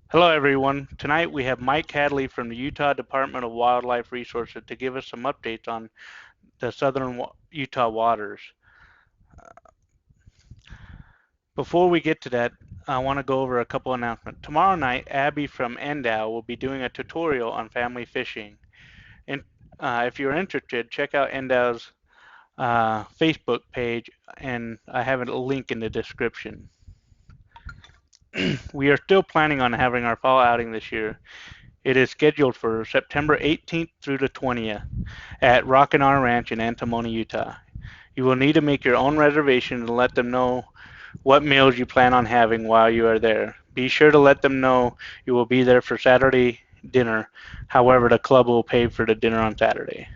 Hello, everyone. Tonight we have Mike Hadley from the Utah Department of Wildlife Resources to give us some updates on the southern Utah waters. Before we get to that, I want to go over a couple announcements. Tomorrow night, Abby from Endow will be doing a tutorial on family fishing. And if you're interested, check out Endow's Facebook page, and I have a link in the description. We are still planning on having our fall outing this year. It is scheduled for September 18th through the 20th at Rockin' R Ranch in Antimony, Utah. You will need to make your own reservation and let them know what meals you plan on having while you are there. Be sure to let them know you will be there for Saturday dinner. However, the club will pay for the dinner on Saturday.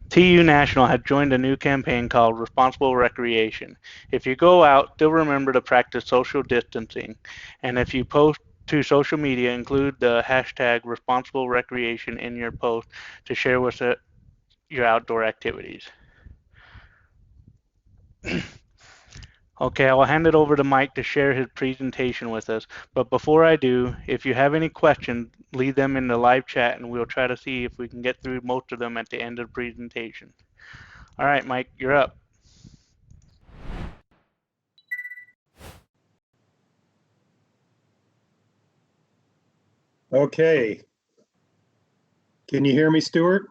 TU National has joined a new campaign called Responsible Recreation. If you go out, still remember to practice social distancing. And if you post to social media, include the hashtag Responsible Recreation in your post to share with your outdoor activities. Okay, I will hand it over to Mike to share his presentation with us. But before I do, if you have any questions, leave them in the live chat and we'll try to see if we can get through most of them at the end of the presentation. All right, Mike, you're up. Okay. Can you hear me, Stuart?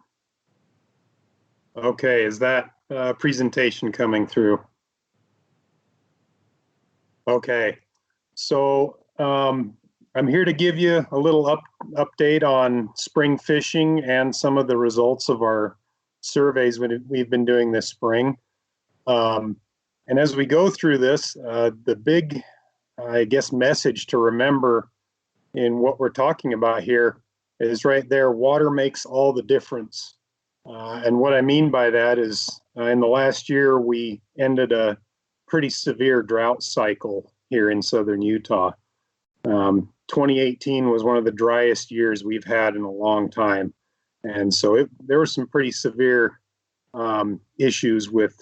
Okay, is that presentation coming through? Okay, so I'm here to give you a little update on spring fishing and some of the results of our surveys we've been doing this spring. And as we go through this, the big, I guess, message to remember in what we're talking about here is right there, water makes all the difference. And what I mean by that is in the last year, we ended a pretty severe drought cycle here in southern Utah. 2018 was one of the driest years we've had in a long time. And so there were some pretty severe issues with,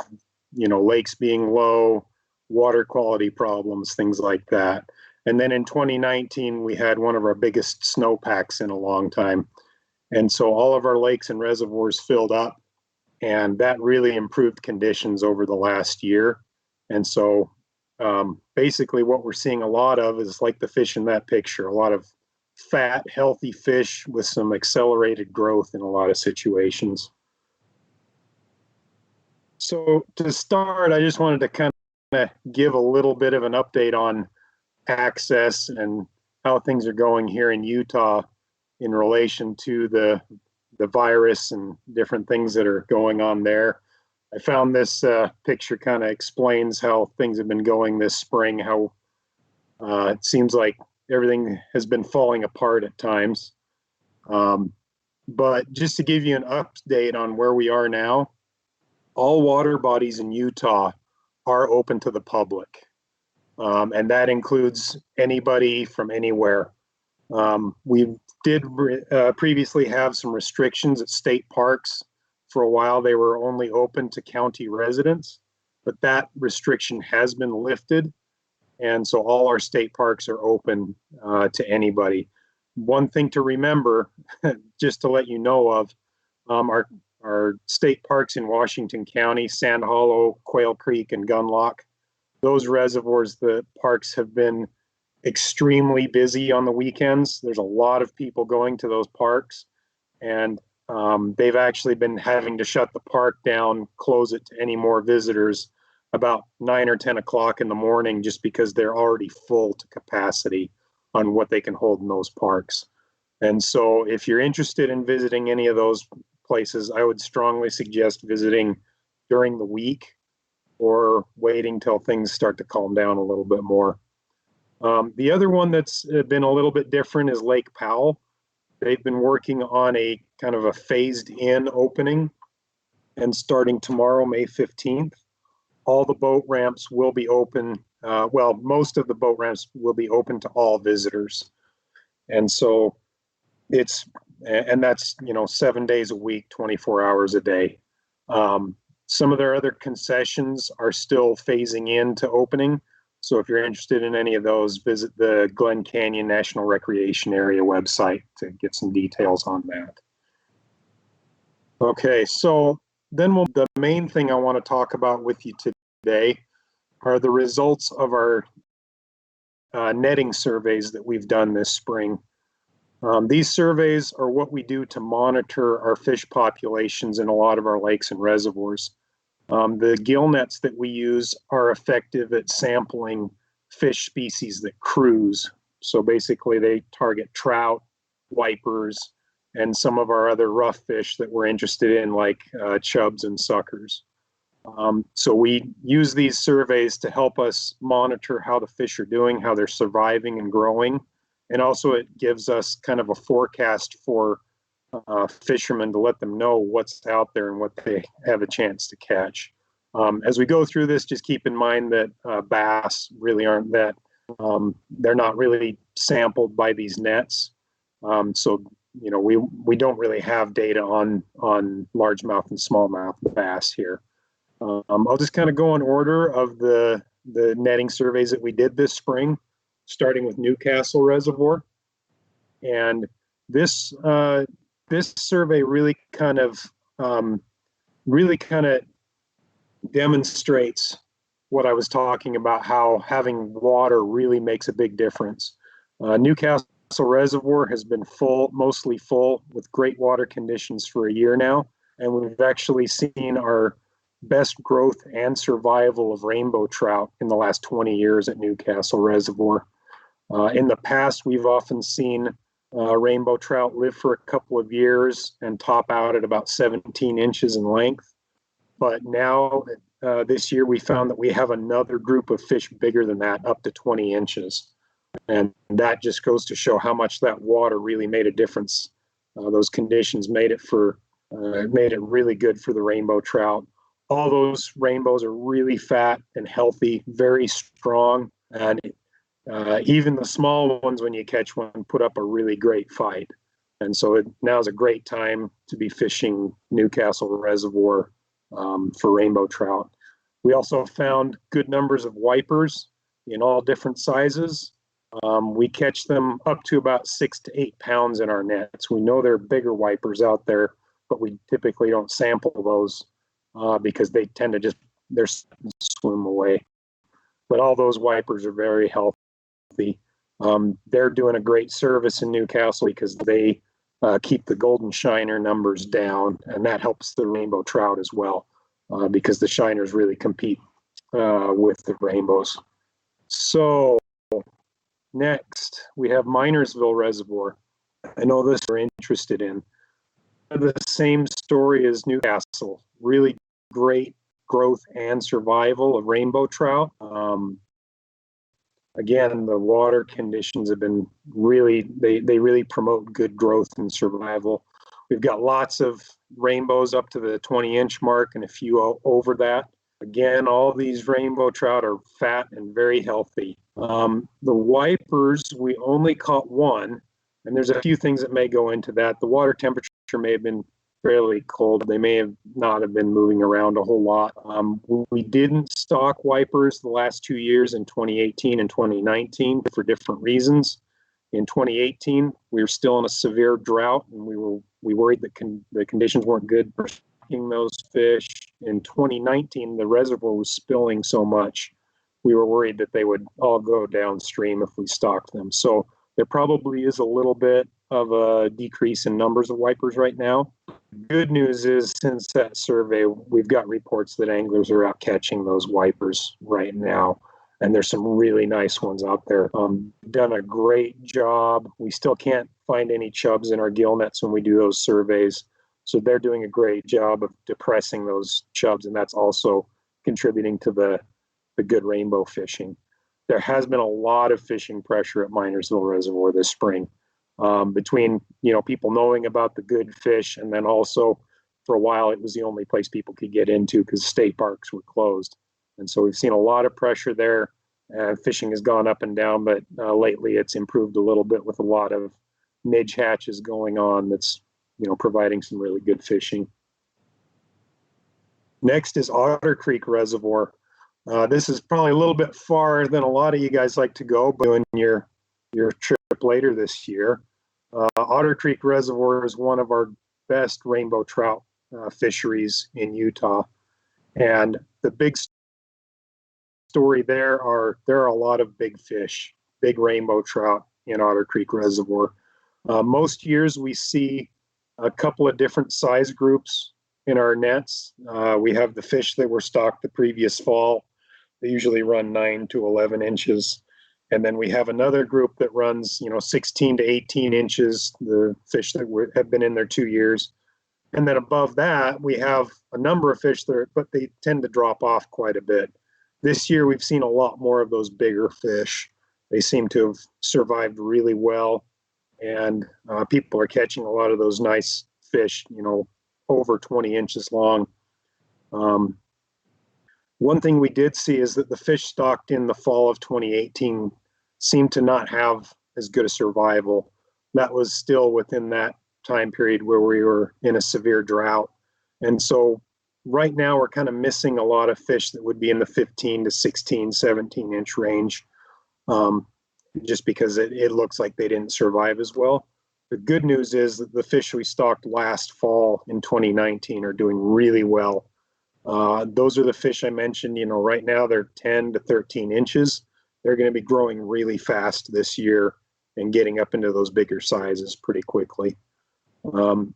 lakes being low, water quality problems, things like that. And then in 2019, we had one of our biggest snowpacks in a long time. And so all of our lakes and reservoirs filled up, and that really improved conditions over the last year. And so basically what we're seeing a lot of is like the fish in that picture, a lot of fat, healthy fish with some accelerated growth in a lot of situations. So to start, I just wanted to kind of give a little bit of an update on access and how things are going here in Utah in relation to the virus and different things that are going on there. I found this picture kind of explains how things have been going this spring, how it seems like everything has been falling apart at times. But just to give you an update on where we are now, all water bodies in Utah are open to the public. And that includes anybody from anywhere. We did previously have some restrictions at state parks. For a while, they were only open to county residents, but that restriction has been lifted. And so all our state parks are open to anybody. One thing to remember, just to let you know of, our state parks in Washington County, Sand Hollow, Quail Creek, and Gunlock, those reservoirs, the parks have been extremely busy on the weekends. There's a lot of people going to those parks, and they've actually been having to shut the park down, close it to any more visitors about 9 or 10 o'clock in the morning, just because they're already full to capacity on what they can hold in those parks. And so if you're interested in visiting any of those places, I would strongly suggest visiting during the week or waiting till things start to calm down a little bit more. The other one that's been a little bit different is Lake Powell. They've been working on a kind of a phased in opening, and starting tomorrow, May 15th, all the boat ramps will be open. Most of the boat ramps will be open to all visitors. And so that's 7 days a week, 24 hours a day. Some of their other concessions are still phasing in to opening. So if you're interested in any of those, visit the Glen Canyon National Recreation Area website to get some details on that. Okay, so then the main thing I want to talk about with you today are the results of our netting surveys that we've done this spring. These surveys are what we do to monitor our fish populations in a lot of our lakes and reservoirs. The gill nets that we use are effective at sampling fish species that cruise. So basically they target trout, wipers, and some of our other rough fish that we're interested in, like chubs and suckers. So we use these surveys to help us monitor how the fish are doing, how they're surviving and growing. And also it gives us kind of a forecast for fishermen to let them know what's out there and what they have a chance to catch. As we go through this, just keep in mind that bass really aren't that, they're not really sampled by these nets. So, you know, we don't really have data on largemouth and smallmouth bass here. I'll just kind of go in order of the netting surveys that we did this spring, starting with Newcastle Reservoir. And this survey really kind of demonstrates what I was talking about, how having water really makes a big difference. Newcastle Reservoir has been mostly full with great water conditions for a year now, and we've actually seen our best growth and survival of rainbow trout in the last 20 years at Newcastle Reservoir. In the past, we've often seen rainbow trout live for a couple of years and top out at about 17 inches in length. But now, this year, we found that we have another group of fish bigger than that, up to 20 inches. And that just goes to show how much that water really made a difference. Those conditions made it really good for the rainbow trout. All those rainbows are really fat and healthy, very strong, and even the small ones, when you catch one, put up a really great fight. And so now is a great time to be fishing Newcastle Reservoir for rainbow trout. We also found good numbers of wipers in all different sizes. We catch them up to about 6 to 8 pounds in our nets. We know there are bigger wipers out there, but we typically don't sample those because they tend to just swim away. But all those wipers are very healthy. They're doing a great service in Newcastle because they keep the golden shiner numbers down, and that helps the rainbow trout as well because the shiners really compete with the rainbows. So next, we have MINERSVILLE Reservoir. I know this you're interested in. The same story as Newcastle. Really great growth and survival of rainbow trout. Again, the water conditions have been they really promote good growth and survival. We've got lots of rainbows up to the 20-inch mark and a few over that. Again, all these rainbow trout are fat and very healthy. The wipers, we only caught one, and there's a few things that may go into that. The water temperature may have been fairly cold. They may not have been moving around a whole lot. We didn't stock wipers the last 2 years in 2018 and 2019 for different reasons. In 2018, we were still in a severe drought, and we worried that the conditions weren't good for stocking those fish. In 2019, the reservoir was spilling so much, we were worried that they would all go downstream if we stocked them. So there probably is a little bit of a decrease in numbers of wipers right now. Good news is, since that survey, we've got reports that anglers are out catching those wipers right now, and there's some really nice ones out there. Done a great job. We still can't find any chubs in our gill nets when we do those surveys, so they're doing a great job of depressing those chubs, and that's also contributing to the good rainbow fishing. There has been a lot of fishing pressure at MINERSVILLE Reservoir this spring. Between people knowing about the good fish, and then also for a while it was the only place people could get into because state parks were closed, and so we've seen a lot of pressure there. Fishing has gone up and down, but lately it's improved a little bit with a lot of midge hatches going on. That's providing some really good fishing. Next is Otter Creek Reservoir. This is probably a little bit far than a lot of you guys like to go, but doing your trip later this year. Otter Creek Reservoir is one of our best rainbow trout fisheries in Utah, and the big story there are a lot of big fish, big rainbow trout in Otter Creek Reservoir. Most years we see a couple of different size groups in our nets. We have the fish that were stocked the previous fall. They usually run 9 to 11 inches. And then we have another group that runs, 16 to 18 inches, the fish that have been in there 2 years. And then above that, we have a number of fish there, but they tend to drop off quite a bit. This year, we've seen a lot more of those bigger fish. They seem to have survived really well. And people are catching a lot of those nice fish, over 20 inches long. One thing we did see is that the fish stocked in the fall of 2018 seemed to not have as good a survival. That was still within that time period where we were in a severe drought. And so right now we're kind of missing a lot of fish that would be in the 15 to 16, 17 inch range, just because it looks like they didn't survive as well. The good news is that the fish we stocked last fall in 2019 are doing really well. Those are the fish I mentioned, right now they're 10 to 13 inches. They're going to be growing really fast this year and getting up into those bigger sizes pretty quickly.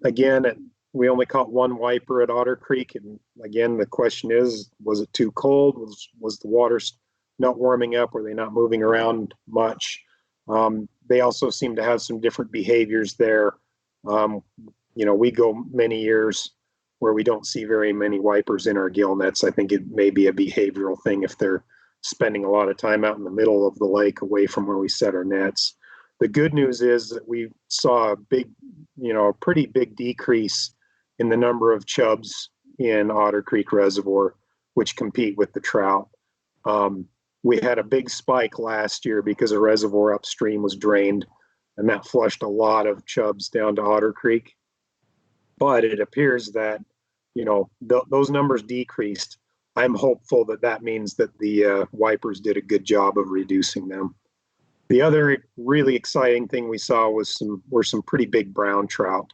Again, we only caught one wiper at Otter Creek. And again, the question is, was it too cold? Was the water not warming up? Were they not moving around much? They also seem to have some different behaviors there. We go many years where we don't see very many wipers in our gill nets. I think it may be a behavioral thing if they're spending a lot of time out in the middle of the lake away from where we set our nets. The good news is that we saw a pretty big decrease in the number of chubs in Otter Creek Reservoir, which compete with the trout. We had a big spike last year because a reservoir upstream was drained, and that flushed a lot of chubs down to Otter Creek. But it appears that, those numbers decreased. I'm hopeful that means that the wipers did a good job of reducing them. The other really exciting thing we saw were some pretty big brown trout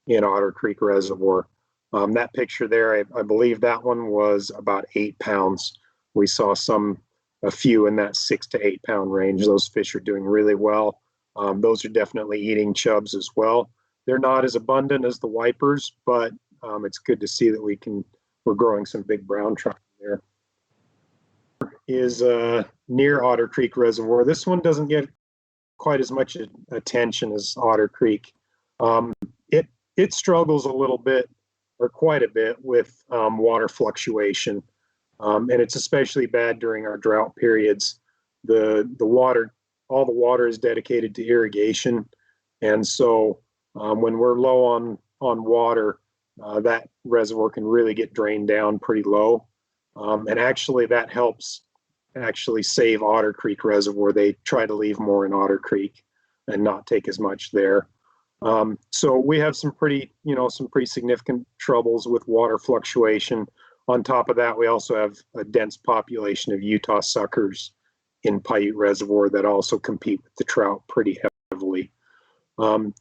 in Otter Creek Reservoir. That picture there, I believe that one was about 8 pounds. We saw a few in that 6 to 8 pound range. Those fish are doing really well. Those are definitely eating chubs as well. They're not as abundant as the wipers, but it's good to see that we're growing some big brown trout there. Is near Otter Creek Reservoir. This one doesn't get quite as much attention as Otter Creek. It struggles a little bit, or quite a bit, with water fluctuation, and it's especially bad during our drought periods. All the water is dedicated to irrigation, and so when we're low on water, that reservoir can really get drained down pretty low. And actually that helps save Otter Creek Reservoir. They try to leave more in Otter Creek and not take as much there. So we have some pretty significant troubles with water fluctuation. On top of that, we also have a dense population of Utah suckers in PIUTE Reservoir that also compete with the trout pretty heavily.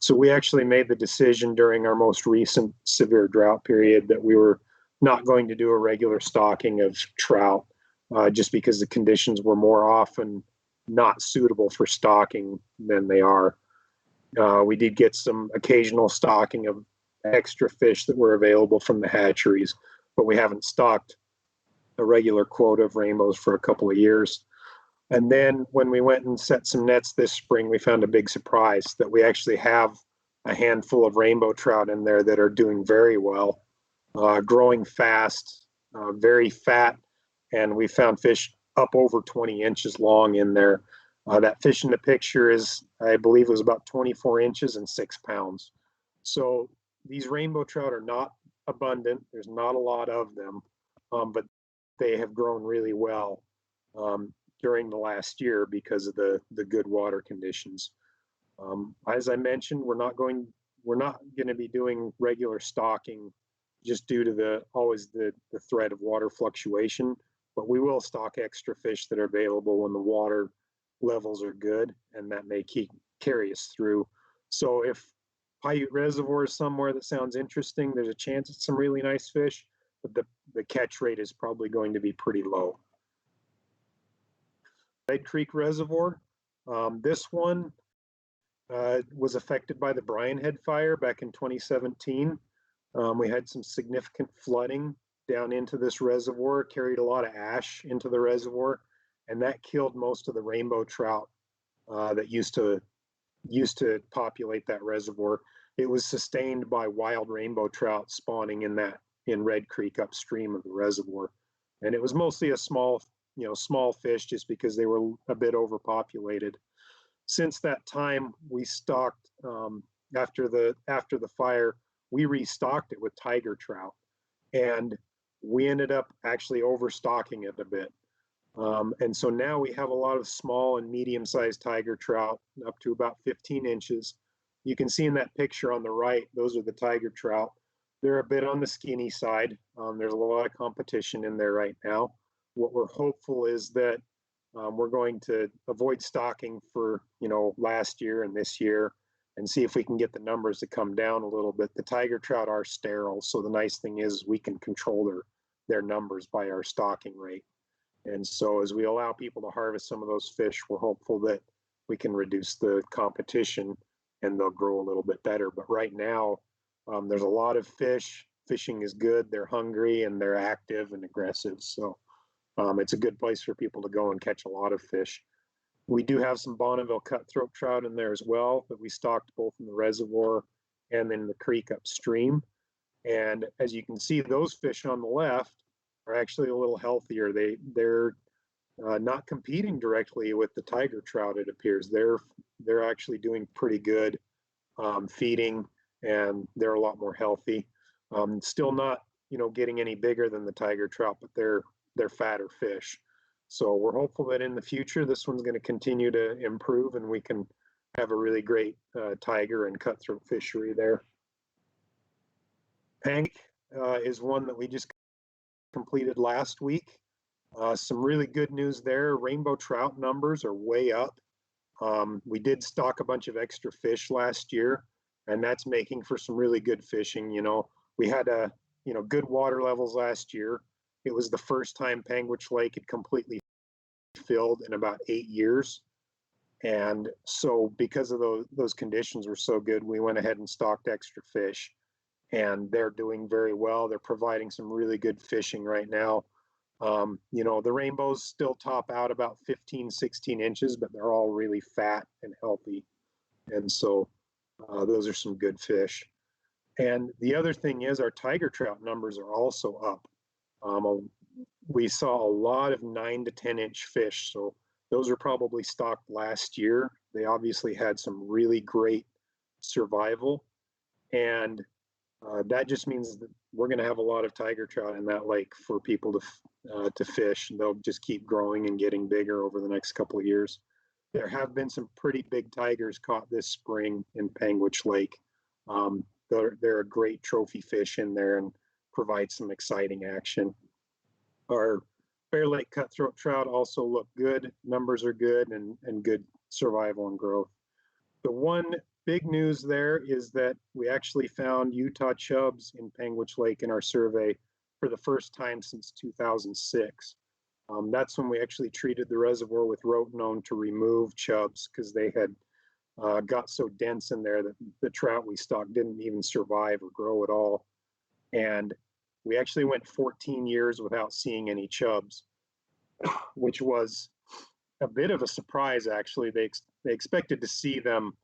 So we actually made the decision during our most recent severe drought period that we were not going to do a regular stocking of trout, just because the conditions were more often not suitable for stocking than they are. We did get some occasional stocking of extra fish that were available from the hatcheries, but we haven't stocked a regular quota of rainbows for a couple of years. And then when we went and set some nets this spring, we found a big surprise that we actually have a handful of rainbow trout in there that are doing very well, growing fast, very fat, and we found fish up over 20 inches long in there. That fish in the picture is, I believe it was about 24 inches and 6 pounds. So these rainbow trout are not abundant. There's not a lot of them, but they have grown really well during the last year because of the good water conditions. As I mentioned, we're not going to be doing regular stocking just due to always the threat of water fluctuation. but we will stock extra fish that are available when the water levels are good, and that may carry us through. So if Paiute Reservoir is somewhere that sounds interesting, there's a chance it's some really nice fish, but the catch rate is probably going to be pretty low. Red Creek Reservoir, this one was affected by the Bryan Head fire back in 2017. We had some significant flooding down into this reservoir, carried a lot of ash into the reservoir, and that killed most of the rainbow trout that used to populate that reservoir. It was sustained by wild rainbow trout spawning in Red Creek upstream of the reservoir, and it was mostly a small fish just because they were a bit overpopulated. Since that time, we stocked after the fire. We restocked it with tiger trout, and we ended up actually overstocking it a bit. And so now we have a lot of small and medium-sized tiger trout up to about 15 inches. You can see in that picture on the right, those are the tiger trout. They're a bit on the skinny side. There's a lot of competition in there right now. What we're hopeful is that we're going to avoid stocking for last year and this year, and see if we can get the numbers to come down a little bit. The tiger trout are sterile, so the nice thing is we can control their numbers by our stocking rate. And so as we allow people to harvest some of those fish, we're hopeful that we can reduce the competition and they'll grow a little bit better. But right now, there's a lot of fish. Fishing is good. They're hungry and they're active and aggressive. So it's a good place for people to go and catch a lot of fish. We do have some Bonneville cutthroat trout in there as well that we stocked both in the reservoir and in the creek upstream. And as you can see, those fish on the left are actually a little healthier. They're not competing directly with the tiger trout, it appears. They're actually doing pretty good feeding, and they're a lot more healthy. Still not getting any bigger than the tiger trout, but they're fatter fish. So we're hopeful that in the future, this one's going to continue to improve and we can have a really great tiger and cutthroat fishery there. Pank is one that we just completed last week. Some really good news there. Rainbow trout numbers are way up. We did stock a bunch of extra fish last year, and that's making for some really good fishing. We had good water levels last year. It was the first time Panguitch Lake had completely filled in about 8 years. And so because of those conditions were so good, we went ahead and stocked extra fish, and they're doing very well. They're providing some really good fishing right now. The rainbows still top out about 15, 16 inches, but they're all really fat and healthy. And so those are some good fish. And the other thing is our tiger trout numbers are also up. We saw a lot of 9 to 10 inch fish. So those are probably stocked last year. They obviously had some really great survival. And that just means that we're going to have a lot of tiger trout in that lake for people to fish. And they'll just keep growing and getting bigger over the next couple of years. There have been some pretty big tigers caught this spring in Panguitch Lake. They're a great trophy fish in there and provide some exciting action. Our Bear Lake cutthroat trout also look good. Numbers are good and good survival and growth. The one big news there is that we actually found Utah chubs in Panguitch Lake in our survey for the first time since 2006. That's when we actually treated the reservoir with rotenone to remove chubs because they had got so dense in there that the trout we stocked didn't even survive or grow at all. And we actually went 14 years without seeing any chubs, which was a bit of a surprise, actually. They expected to see them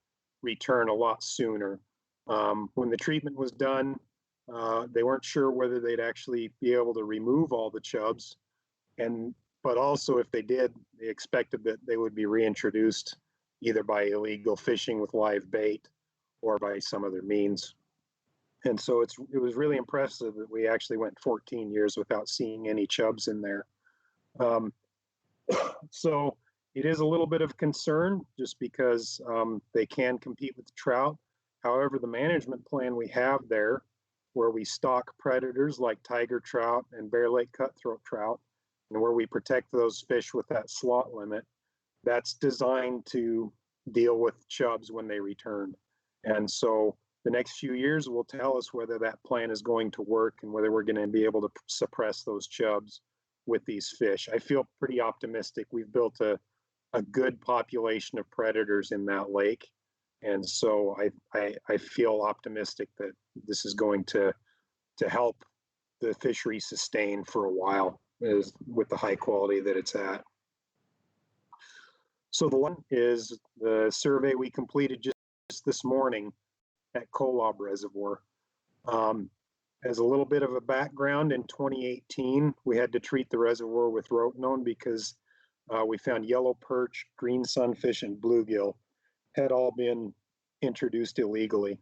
return a lot sooner. When the treatment was done, they weren't sure whether they'd actually be able to remove all the chubs. But also, if they did, they expected that they would be reintroduced either by illegal fishing with live bait or by some other means. And so it was really impressive that we actually went 14 years without seeing any chubs in there. So it is a little bit of concern just because they can compete with trout. However, the management plan we have there, where we stock predators like tiger trout and Bear Lake cutthroat trout, and where we protect those fish with that slot limit, that's designed to deal with chubs when they return. And so the next few years will tell us whether that plan is going to work and whether we're going to be able to suppress those chubs with these fish. I feel pretty optimistic. We've built a good population of predators in that lake. And so I feel optimistic that this is going to help the fishery sustain for a while with the high quality that it's at. So the one is the survey we completed just this morning at Kolob Reservoir. As a little bit of a background, in 2018, we had to treat the reservoir with rotenone because we found yellow perch, green sunfish, and bluegill had all been introduced illegally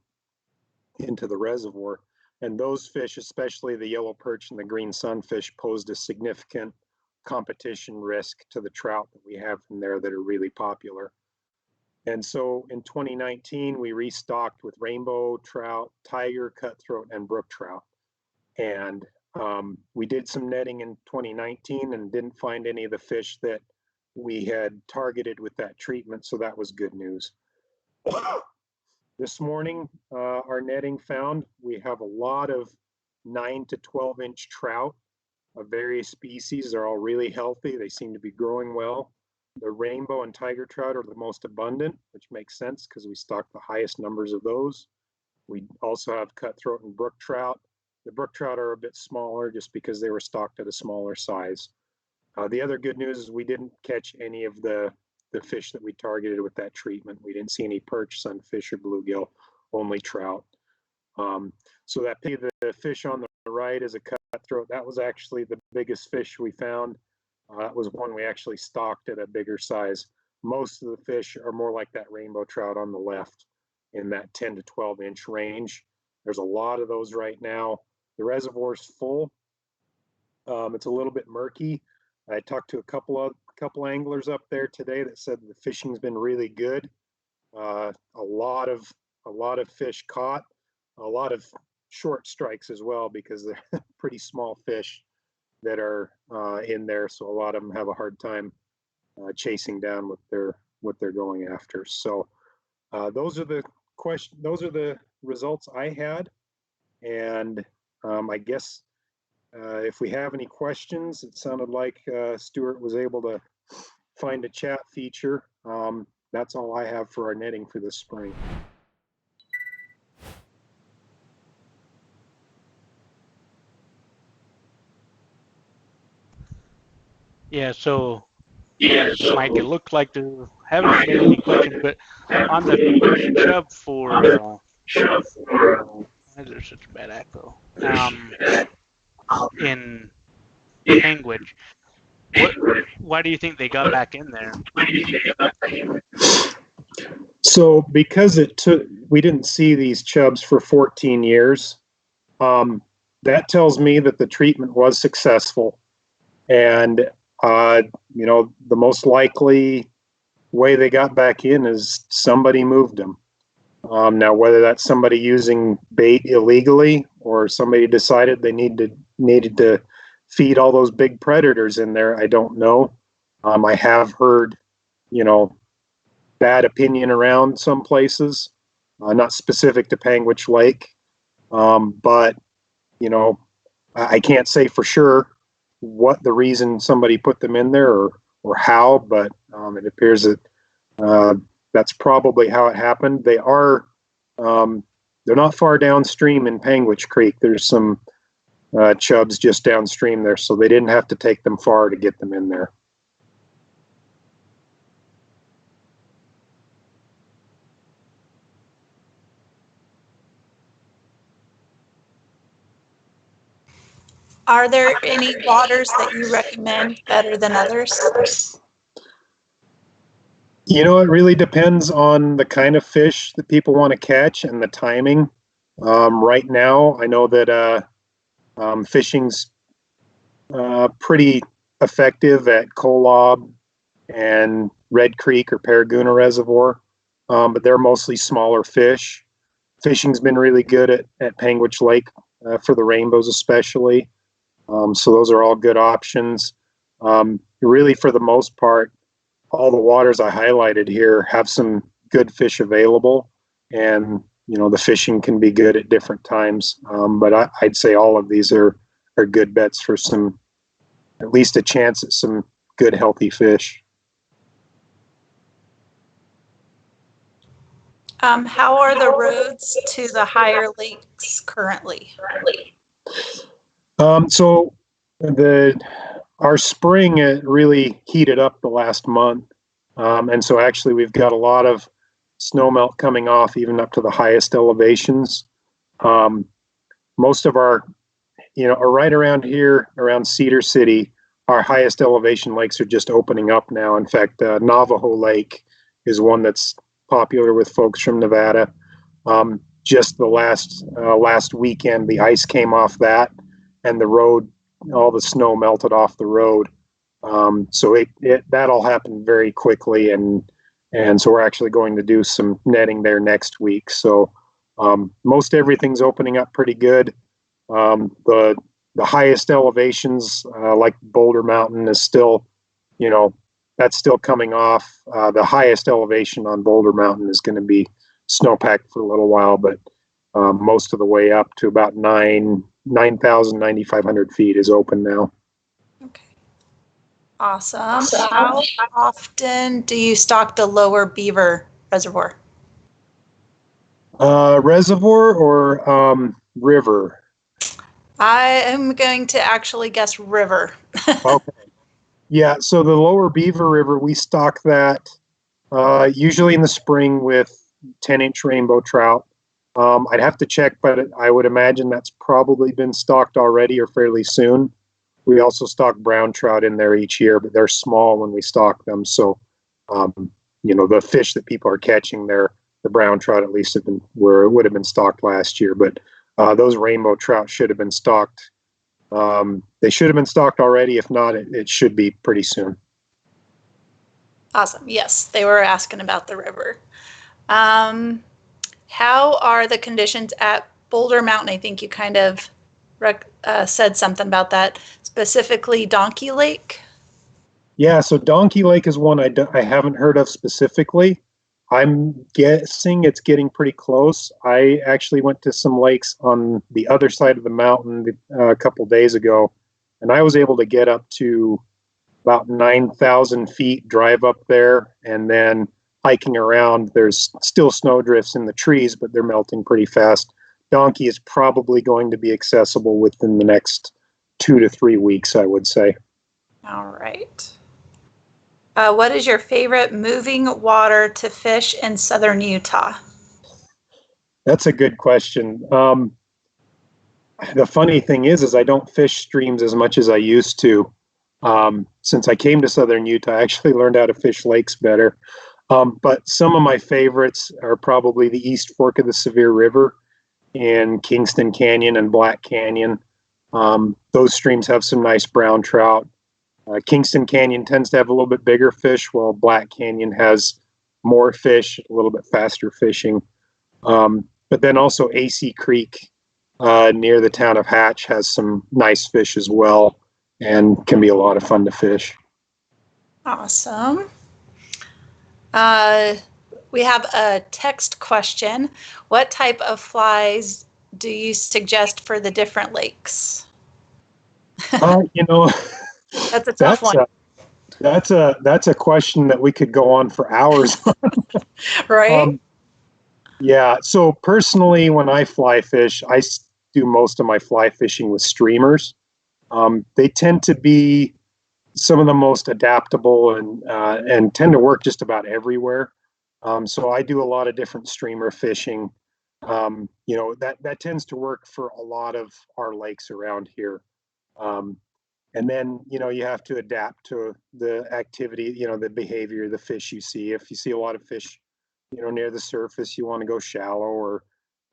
into the reservoir. And those fish, especially the yellow perch and the green sunfish, posed a significant competition risk to the trout that we have in there that are really popular. And so in 2019, we restocked with rainbow trout, tiger, cutthroat, and brook trout. And we did some netting in 2019 and didn't find any of the fish that we had targeted with that treatment. So that was good news. This morning, our netting found we have a lot of 9 to 12-inch trout of various species. They're all really healthy. They seem to be growing well. The rainbow and tiger trout are the most abundant, which makes sense because we stock the highest numbers of those. We also have cutthroat and brook trout. The brook trout are a bit smaller just because they were stocked at a smaller size. The other good news is we didn't catch any of the fish that we targeted with that treatment. We didn't see any perch, sunfish, or bluegill, only trout. So that the fish on the right is a cutthroat. That was actually the biggest fish we found. That was one we actually stocked at a bigger size. Most of the fish are more like that rainbow trout on the left in that 10 to 12-inch range. There's a lot of those right now. The reservoir's full. It's a little bit murky. I talked to a couple anglers up there today that said the fishing's been really good. A lot of fish caught, a lot of short strikes as well because they're pretty small fish that are in there. So a lot of them have a hard time chasing down what they're going after. So those are the results I had, and I guess if we have any questions, it sounded like Stuart was able to find a chat feature. That's all I have for our netting for this spring. Yeah, so Mike, it looked like there haven't been any questions, but on the chub for why is there such a bad echo? In Panguitch, why do you think they got back in there? So because we didn't see these chubs for 14 years, that tells me that the treatment was successful. And the most likely way they got back in is somebody moved them. Now, whether that's somebody using bait illegally or somebody decided they needed to feed all those big predators in there, I don't know. I have heard, bad opinion around some places, not specific to Panguitch Lake, but I can't say for sure what the reason somebody put them in there or how, but it appears that that's probably how it happened. They are, they're not far downstream in Panguitch Creek. There's some chubs just downstream there, so they didn't have to take them far to get them in there. Are there any waters that you recommend better than others? It really depends on the kind of fish that people want to catch and the timing. Right now, I know that fishing's pretty effective at Kolob and Red Creek or Paragoonah Reservoir, but they're mostly smaller fish. Fishing's been really good at Panguitch Lake for the rainbows especially. So those are all good options. Really, for the most part, all the waters I highlighted here have some good fish available, and the fishing can be good at different times. But I'd say all of these are good bets for some, at least a chance at some good healthy fish. How are the roads to the higher lakes currently? So our spring really heated up the last month, and so actually we've got a lot of snowmelt coming off even up to the highest elevations. Most of our, are right around here, around Cedar City, our highest elevation lakes are just opening up now. In fact, Navajo Lake is one that's popular with folks from Nevada. Just the last weekend, the ice came off that, and the road, all the snow melted off the road. So that all happened very quickly, and so we're actually going to do some netting there next week. So most everything's opening up pretty good. The highest elevations, like Boulder Mountain, is still, that's still coming off. The highest elevation on Boulder Mountain is going to be snowpacked for a little while, but most of the way up to about 9,500 feet is open now. Okay. Awesome. How often do you stock the Lower Beaver Reservoir? Reservoir or river? I am going to actually guess river. Okay. Yeah, so the Lower Beaver River, we stock that usually in the spring with 10-inch rainbow trout. I'd have to check, but I would imagine that's probably been stocked already or fairly soon. We also stock brown trout in there each year, but they're small when we stock them. So, the fish that people are catching there, the brown trout at least would have been stocked last year. But those rainbow trout should have been stocked. They should have been stocked already. If not, it should be pretty soon. Awesome. Yes, they were asking about the river. How are the conditions at Boulder Mountain? I think you kind of said something about that, specifically Donkey Lake. Yeah, so Donkey Lake is one I haven't heard of specifically. I'm guessing it's getting pretty close. I actually went to some lakes on the other side of the mountain a couple days ago, and I was able to get up to about 9,000 feet, drive up there, and then hiking around. There's still snowdrifts in the trees, but they're melting pretty fast. Donkey is probably going to be accessible within the next 2 to 3 weeks, I would say. All right. What is your favorite moving water to fish in southern Utah? That's a good question. The funny thing is I don't fish streams as much as I used to. Since I came to southern Utah, I actually learned how to fish lakes better. But some of my favorites are probably the East Fork of the Sevier River and Kingston Canyon and Black Canyon. Those streams have some nice brown trout. Kingston Canyon tends to have a little bit bigger fish, while Black Canyon has more fish, a little bit faster fishing. But then also AC Creek near the town of Hatch has some nice fish as well, and can be a lot of fun to fish. Awesome. We have a text question. What type of flies do you suggest for the different lakes? That's a tough one. That's a question that we could go on for hours on. Right? Yeah. So personally, when I fly fish, I do most of my fly fishing with streamers. They tend to be some of the most adaptable and tend to work just about everywhere. So I do a lot of different streamer fishing. That tends to work for a lot of our lakes around here. And then, you have to adapt to the activity, the behavior of the fish you see. If you see a lot of fish, near the surface, you want to go shallow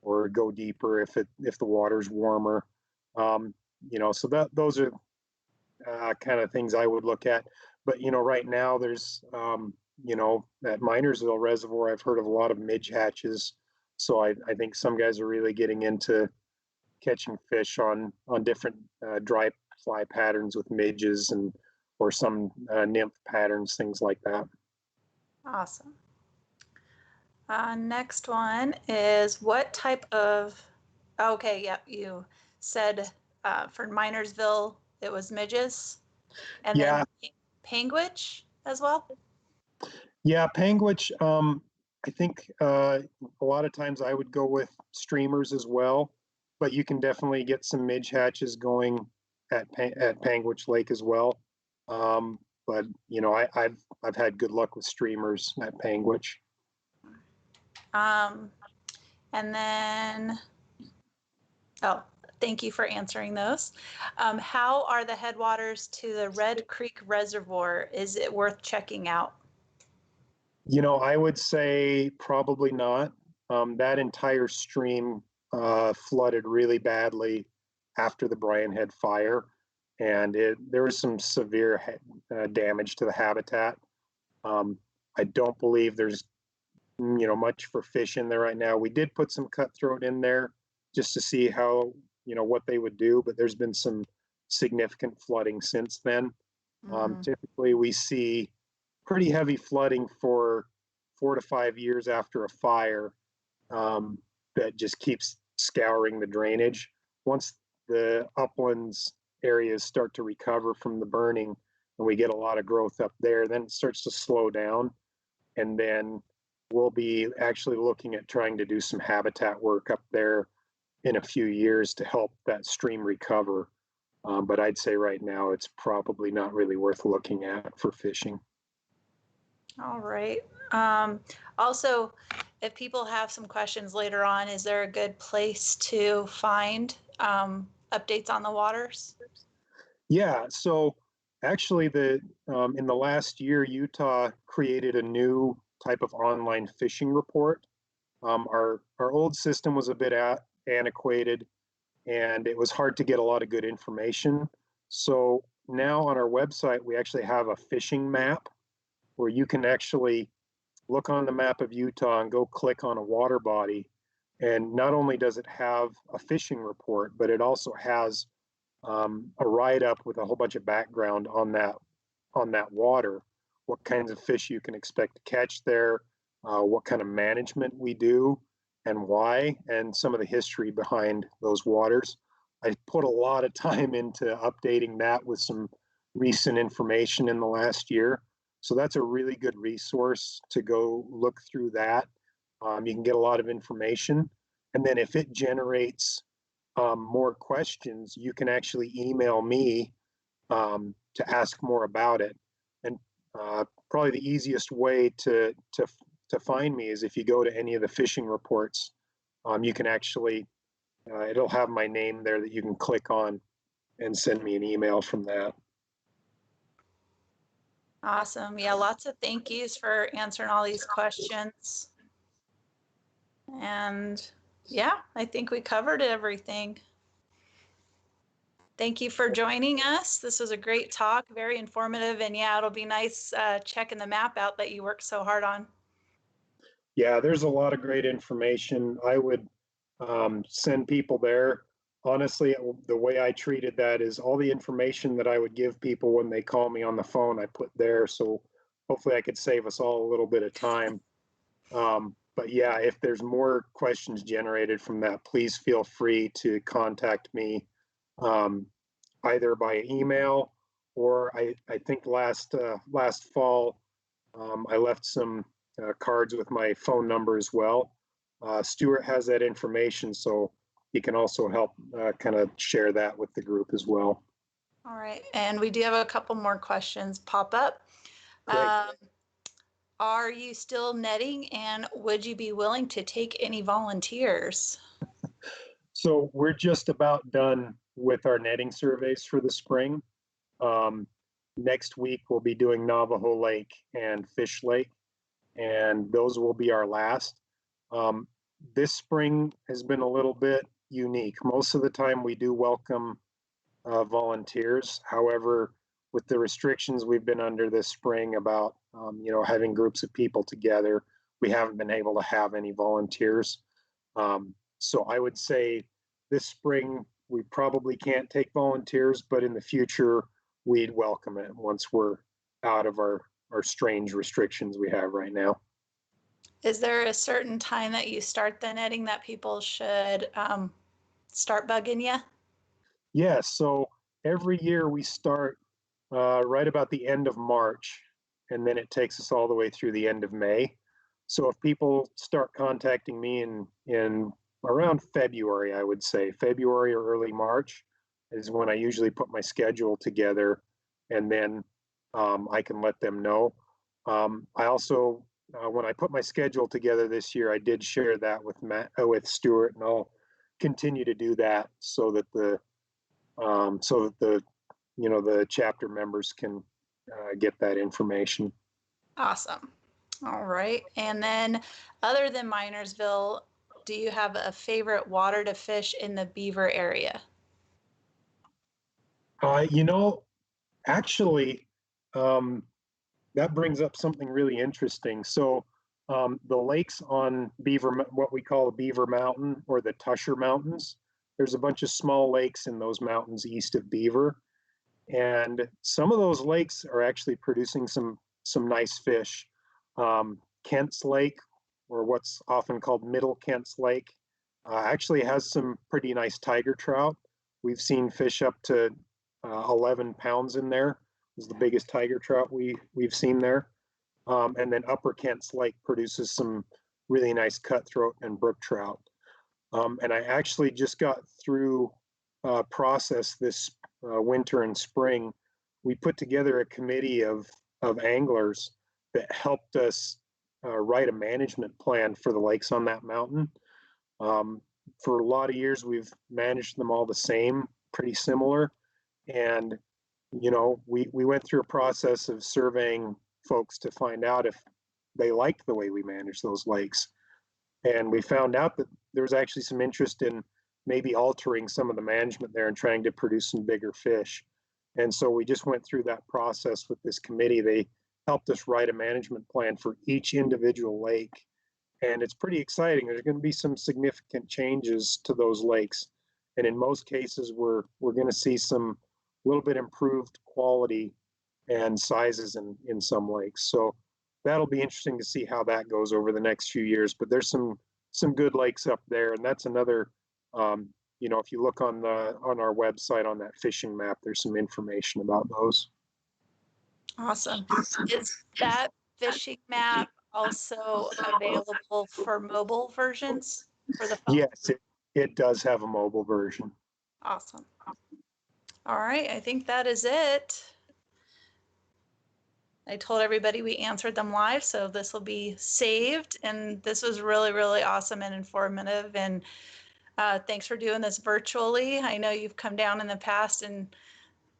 or go deeper if the water's warmer. So those are kind of things I would look at. But, right now there's, at Minersville Reservoir, I've heard of a lot of midge hatches. So I think some guys are really getting into catching fish on different dry fly patterns with midges, and or some nymph patterns, things like that. Awesome. Next one is what type of, okay, yeah, you said for Minersville it was midges, and Yeah. then panguitch as well? Yeah, panguitch, I think a lot of times I would go with streamers as well, but you can definitely get some midge hatches going at Panguitch Lake as well. But you know, I've had good luck with streamers at Panguitch. And then, oh, thank you for answering those. How are the headwaters to the Red Creek Reservoir? Is it worth checking out? You know, I would say probably not. That entire stream flooded really badly after the Brian Head fire, and there was some severe damage to the habitat. I don't believe there's much for fish in there right now. We did put some cutthroat in there just to see how what they would do, but there's been some significant flooding since then. Typically, we see pretty heavy flooding for 4 to 5 years after a fire that just keeps scouring the drainage. Once the uplands areas start to recover from the burning and we get a lot of growth up there, then it starts to slow down. And then we'll be actually looking at trying to do some habitat work up there in a few years to help that stream recover. But I'd say right now it's probably not really worth looking at for fishing. All right. Also, if people have some questions later on, is there a good place to find updates on the waters? Yeah, so actually in the last year, Utah created a new type of online fishing report. Our old system was a bit antiquated, and it was hard to get a lot of good information. So now on our website, we actually have a fishing map where you can actually look on the map of Utah and go click on a water body. And not only does it have a fishing report, but it also has a write-up with a whole bunch of background on that water, what kinds of fish you can expect to catch there, what kind of management we do and why, and some of the history behind those waters. I put a lot of time into updating that with some recent information in the last year. So that's a really good resource to go look through that. You can get a lot of information. And then if it generates more questions, you can actually email me to ask more about it. And probably the easiest way to find me is if you go to any of the fishing reports. You can actually, it'll have my name there that you can click on and send me an email from that. Awesome. Yeah, lots of thank yous for answering all these questions. And yeah, I think we covered everything. Thank you for joining us. This was a great talk, very informative, and yeah, it'll be nice checking the map out that you worked so hard on. Yeah, there's a lot of great information. I would send people there. Honestly, the way I treated that is all the information that I would give people when they call me on the phone, I put there. So hopefully I could save us all a little bit of time. But yeah, if there's more questions generated from that, please feel free to contact me either by email or I think last fall I left some cards with my phone number as well. Stuart has that information, so he can also help kind of share that with the group as well. All right, and we do have a couple more questions pop up. Are you still netting, and would you be willing to take any volunteers? So we're just about done with our netting surveys for the spring. Next week we'll be doing Navajo Lake and Fish Lake, and those will be our last. This spring has been a little bit unique. Most of the time we do welcome volunteers. However, with the restrictions we've been under this spring about having groups of people together, we haven't been able to have any volunteers. So I would say this spring we probably can't take volunteers, but in the future we'd welcome it once we're out of our strange restrictions we have right now. Is there a certain time that you start the netting that people should start bugging you? Yes, so every year we start right about the end of March, and then it takes us all the way through the end of May. So if people start contacting me in around February, I would say February or early March is when I usually put my schedule together, and then I can let them know. I also, when I put my schedule together this year, I did share that with with Stuart, and I'll continue to do that so that the the chapter members can get that information. Awesome. All right. And then other than Minersville, do you have a favorite water to fish in the Beaver area? Actually, that brings up something really interesting. So the lakes on what we call Beaver Mountain or the Tusher Mountains, there's a bunch of small lakes in those mountains east of Beaver. And some of those lakes are actually producing some nice fish. Kent's Lake, or what's often called Middle Kent's Lake, actually has some pretty nice tiger trout. We've seen fish up to 11 pounds in there. Is the biggest tiger trout we've seen there. And then Upper Kent's Lake produces some really nice cutthroat and brook trout. And I actually just got through process this winter and spring. We put together a committee of anglers that helped us write a management plan for the lakes on that mountain. For a lot of years, we've managed them all the same, pretty similar. And, we went through a process of surveying folks to find out if they liked the way we manage those lakes. And we found out that there was actually some interest in maybe altering some of the management there and trying to produce some bigger fish. And so we just went through that process with this committee. They helped us write a management plan for each individual lake. And it's pretty exciting. There's going to be some significant changes to those lakes. And in most cases, we're going to see some little bit improved quality and sizes in some lakes. So that'll be interesting to see how that goes over the next few years. But there's some good lakes up there. And that's another, if you look on our website on that fishing map, there's some information about those. Awesome. Is that fishing map also available for mobile versions for the phone? Yes, it does have a mobile version. Awesome. All right, I think that is it. I told everybody we answered them live, so this will be saved. And this was really, really awesome and informative. And thanks for doing this virtually. I know you've come down in the past, and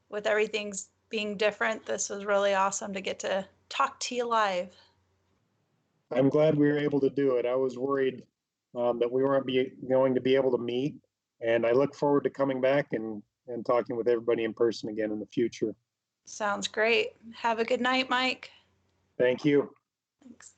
with everything's being different, this was really awesome to get to talk to you live. I'm glad we were able to do it. I was worried that we weren't going to be able to meet, and I look forward to coming back and talking with everybody in person again in the future. Sounds great. Have a good night, Mike. Thank you. Thanks.